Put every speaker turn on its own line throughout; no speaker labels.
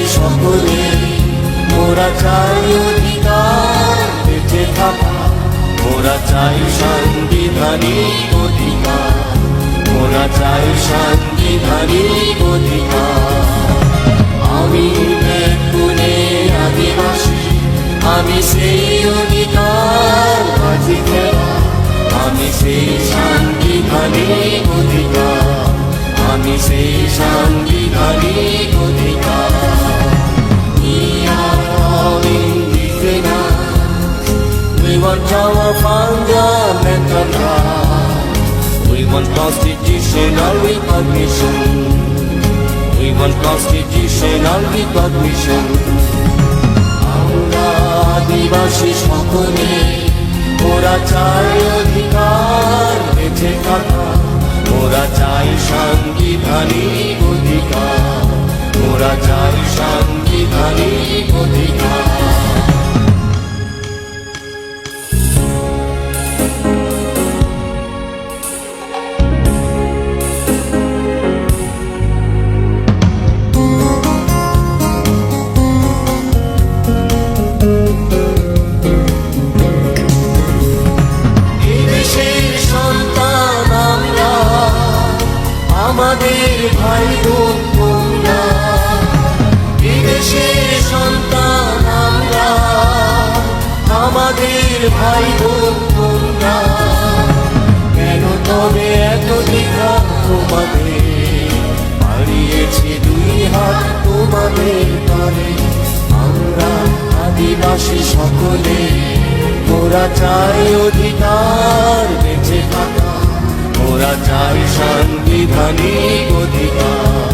আদিবাসী সকলে মোরা চাই অধিকার বেঁচে থাকা, মোরা চাই সাংবিধানিক অধিকার, মোরা চাই সাংবিধানিক অধিকার। আমি পুনে আদিবাসী, আমি সেই অধিকার বাজি খেলা, আমি সেই সাংবিধানিক অধিকার, আমি সেই সাংবিধানিক অধিকার। We are all indigenous. We want our fundamental rights. We want constitutional recognition. We want constitutional recognition. আমরা আদিবাসী সকলে মোরা চাই অধিকার বেঁচে থাকা, মোরা চাই সাংবিধানিক অধিকার, মোরা চাই সাংবিধানিক অধিকার। আমাদের ভাই বোন তোমরা, বিদেশের সন্তান আমরা, আমাদের ভাই বোন তোমরা। কেন তবে এত দ্বিধা তোমাদের, বাড়িয়েছে দুই হাত তোমাদের পারে। আমরা আদিবাসী সকলে মোরা চাই অধিকার বেঁচে থাকা, মোরা চাই সাংবিধানিক অধিকার,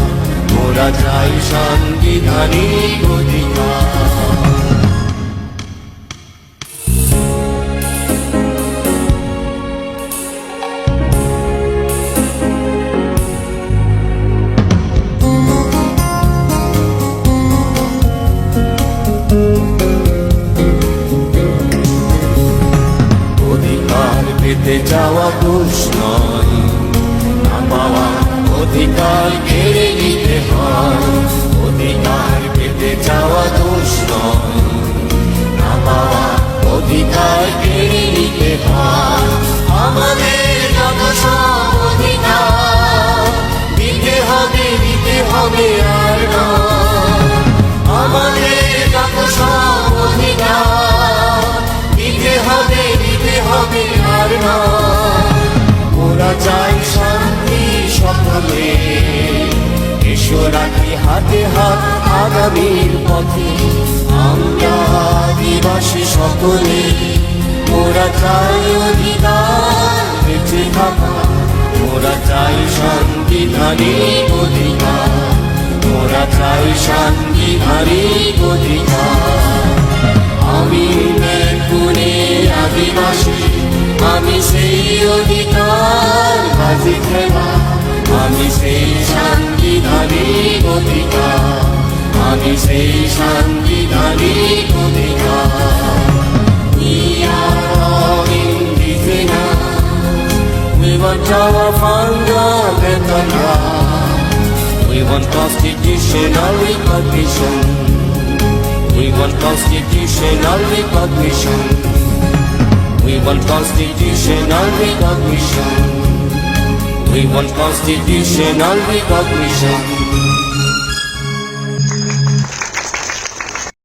মোরা চাই সাংবিধানিক অধিকার। অধিকার পেতে যাওয়া দোষ নয়, না পাওয়া অধিকার কেড়ে নিতে হয়। অধিকার পেতে যাওয়া দোষ নয়, না পাওয়া অধিকার কেড়ে নিতে হয়। আমাদের যত সব অধিকার দিতে হবে, দিতে হবে আর নয়। আমাদের যত সব অধিকার দিতে হবে, দিতে হবে আর নয়। মোরা চাই শান্তি সকলে, এসো রাখি হাতে হাত আগামীর পথে। আমরা আদিবাসী সকলে মোরা চাই অধিকার বেঁচে থাকা, মোরা চাই সাংবিধানিক অধিকার, মোরা চাই সাংবিধানিক অধিকার। আমি পুনে আদিবাসী, আমি সেই অধিকার বাজি খেলা, আমি সেই সাংবিধানিক অধিকার, আমি সেই সাংবিধানিক অধিকার। We are all indigenous. We want our fundamental rights. We want constitutional recognition. We want constitutional recognition. We want constitutional recognition. We want constitutional recognition.